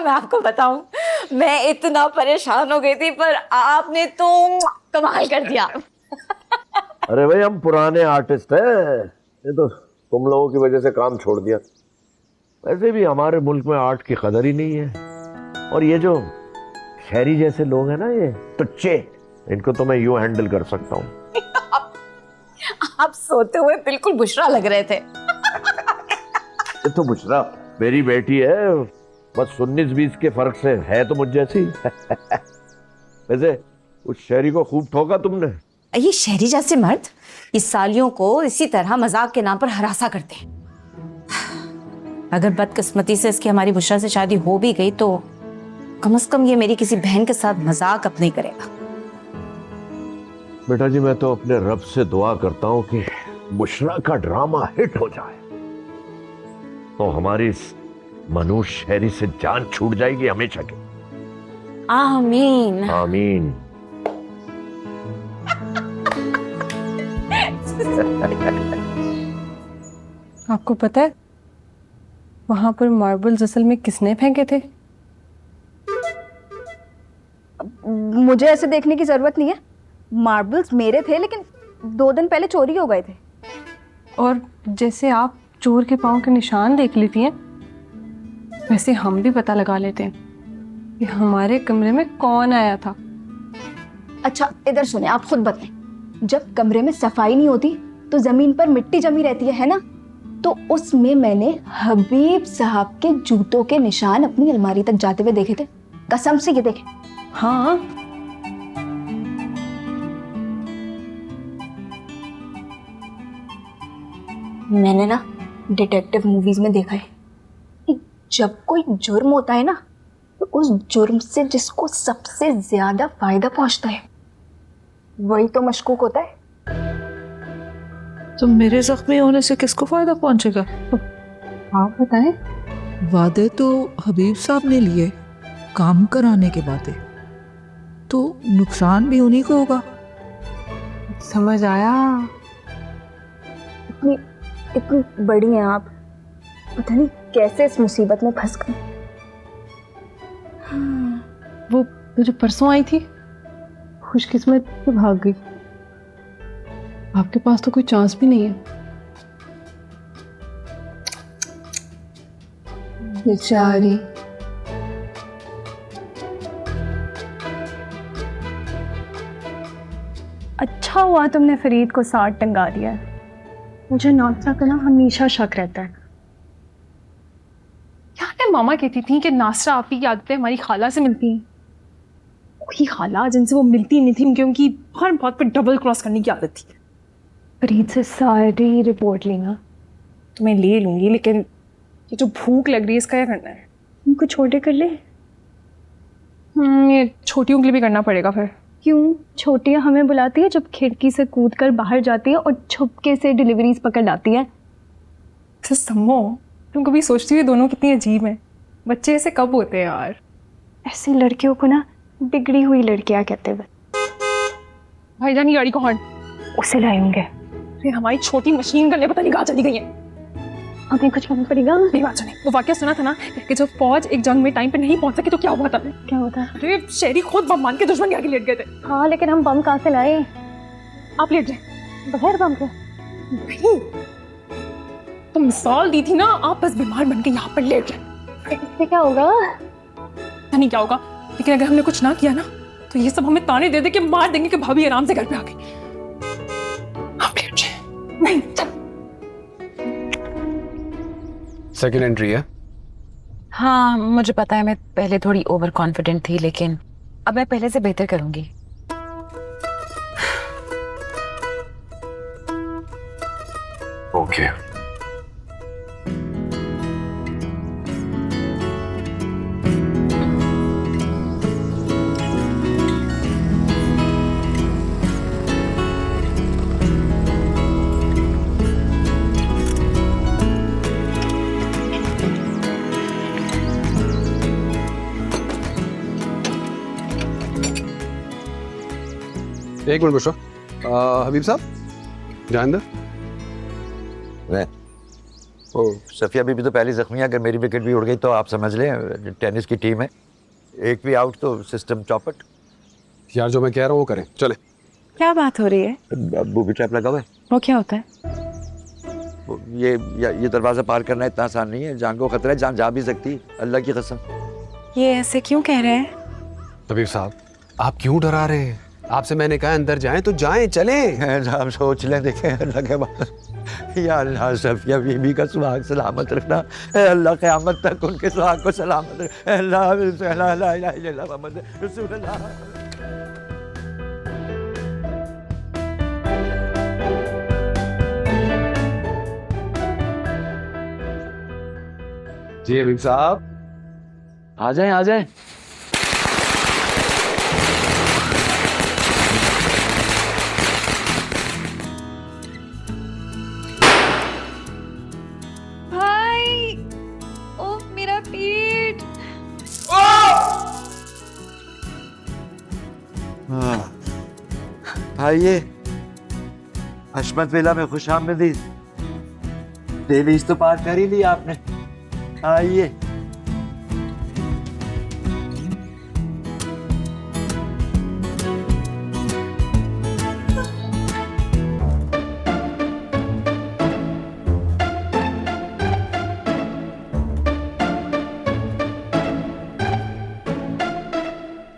मैं आपको बताऊं, मैं इतना परेशान हो गई थी, पर आपने तो कमाल कर दिया। अरे भाई हम पुराने आर्टिस्ट हैं, ये तो तुम लोगों की वजह से काम छोड़ दिया। वैसे भी हमारे मुल्क में आर्ट की कदर ही नहीं है, और ये जो शहरी जैसे लोग हैं ना, ये टुच्चे, इनको तो मैं यूं हैंडल कर सकता हूँ। आप सोते हुए बिल्कुल बुशरा लग रहे थे। ये तो बुशरा मेरी बेटी है, बस 19-20 के फर्क से है तो मुझ जैसी। वैसे उस शहरी को खूब ठोका तुमने। ये शहरी जैसे मर्द इस सालियों को इसी तरह मजाक के नाम पर हरासा करते हैं। अगर बदकिस्मती से इसकी हमारी बुशरा से शादी हो भी गई तो कम से कम ये मेरी किसी बहन के साथ मजाक अब नहीं करेगा। बेटा जी, मैं तो अपने रब से दुआ करता हूँ कि बुशरा का ड्रामा हिट हो जाए, तो हमारी इस मनूष शहरी से जान छूट जाएगी हमेशा की। आमीन। आमीन। आपको पता है वहां पर मार्बल्स असल में किसने फेंके थे? मुझे ऐसे देखने की जरूरत नहीं है। मार्बल्स मेरे थे, लेकिन 2 दिन पहले चोरी हो गए थे। और जैसे आप चोर के पांव के निशान देख लेती हैं, वैसे हम भी पता लगा लेते हैं कि हमारे कमरे में कौन आया था। अच्छा इधर सुने, आप खुद बताएं, जब कमरे में सफाई नहीं होती तो जमीन पर मिट्टी जमी रहती है ना? तो उसमें मैंने हबीब साहब के जूतों के निशान अपनी अलमारी तक जाते हुए देखे थे, कसम से। ये देखे। हाँ, मैंने ना डिटेक्टिव मूवीज में देखा है कि जब कोई जुर्म होता है ना, तो उस जुर्म से जिसको सबसे ज्यादा फायदा पहुंचता है वही तो मशकूक होता है। तो मेरे जख्मी होने से किसको फायदा पहुंचेगा? आप बताएं। वादे तो हबीब साहब ने लिए काम कराने के बाद, तो नुकसान भी उन्हीं को होगा। समझ आया। इतनी बड़ी हैं आप, पता नहीं कैसे इस मुसीबत में फंस गई। वो जो परसों आई थी, खुशकिस्मत से भाग गई। आपके पास तो कोई चांस भी नहीं है। बेचारी। अच्छा हुआ तुमने फरीद को साथ टंगा दिया है। मुझे नासरा का ना हमेशा शक रहता है। क्या मामा कहती थी कि नासरा आपी की आदतें हमारी खाला से मिलती हैं। वही खाला जिनसे वो मिलती नहीं थी, क्योंकि हर बात पे डबल क्रॉस करने की आदत थी। फरीद से सारी रिपोर्ट लेना। तो मैं ले लूंगी, लेकिन ये जो भूख लग रही है इसका क्या करना है? उनको छोटे कर ले। ये छोटियों के लिए भी करना पड़ेगा फिर। क्यों? छोटियाँ हमें बुलाती है जब खिड़की से कूद कर बाहर जाती है और छुपके से डिलीवरीज पकड़ लाती है। सम्मो, तुम कभी सोचती हुई दोनों कितनी अजीब हैं। बच्चे ऐसे कब होते हैं यार? ऐसी लड़कियों को ना बिगड़ी हुई लड़कियाँ कहते हैं। भाईजान की गाड़ी को हॉर्न। उसे लाएंगे। फिर हमारी छोटी मशीन गन पता नहीं कहाँ चली गई है। हमें कुछ करना पड़ेगा। नहीं बात सुने, वो वाकया सुना था ना कि जब फौज एक जंग में टाइम पे नहीं पहुंच सकी तो क्या हुआ था? क्या होता? अरे शहरी खुद बम मान के दुश्मन के आगे लेट गए थे। हाँ, लेकिन हम बम कहाँ से लाए? आप लेट जाए बगैर बम के। नहीं, तो मिसाल दी थी ना, आप बस बीमार बन के यहाँ पर लेट जाए। इससे क्या होगा? नहीं क्या होगा, लेकिन अगर हमने कुछ ना किया ना तो ये सब हमें ताने दे दे के मार देंगे कि भाभी आराम से घर पे आ गई। आप लेट जाए। नहीं चल। सेकेंड एंट्री है। हाँ मुझे पता है, मैं पहले थोड़ी ओवर कॉन्फिडेंट थी, लेकिन अब मैं पहले से बेहतर करूंगी। ओके। एक मिनट बुशरा। हबीब साहब जाए अंदर। ओ सफिया बीबी तो पहली जख्मी है, अगर मेरी विकेट भी उड़ गई तो आप समझ लें टेनिस की टीम है, एक भी आउट तो सिस्टम चौपट। यार जो मैं कह रहा हूँ वो करें, चले। क्या बात हो रही है? बूबी ट्रैप लगा हुआ है। वो क्या होता है? ये दरवाजा पार करना इतना आसान नहीं है, जान को खतरा है, जान जा भी सकती, अल्लाह की कसम। ये ऐसे क्यों कह रहे हैं? हबीब साहब आप क्यों डरा रहे हैं? आपसे मैंने कहा अंदर जाएं तो जाएं, चलें। हम सोच लें, देखें अल्लाह के बाद। या अल्लाह सफिया बीबी का सुहाग सलामत रखना, ए अल्लाह क़यामत तक उनके सुहाग को सलामत रख। अल्लाह ला इलाहा इल्लल्लाह मुहम्मद रसूलुल्लाह। जी हबीब साहब आ जाएं, आ जाएं। भाई, ओ मेरा पेट। आइए, हशमत विला में खुश आमदीद। डेलीज तो पार कर ही लिया आपने, आइए।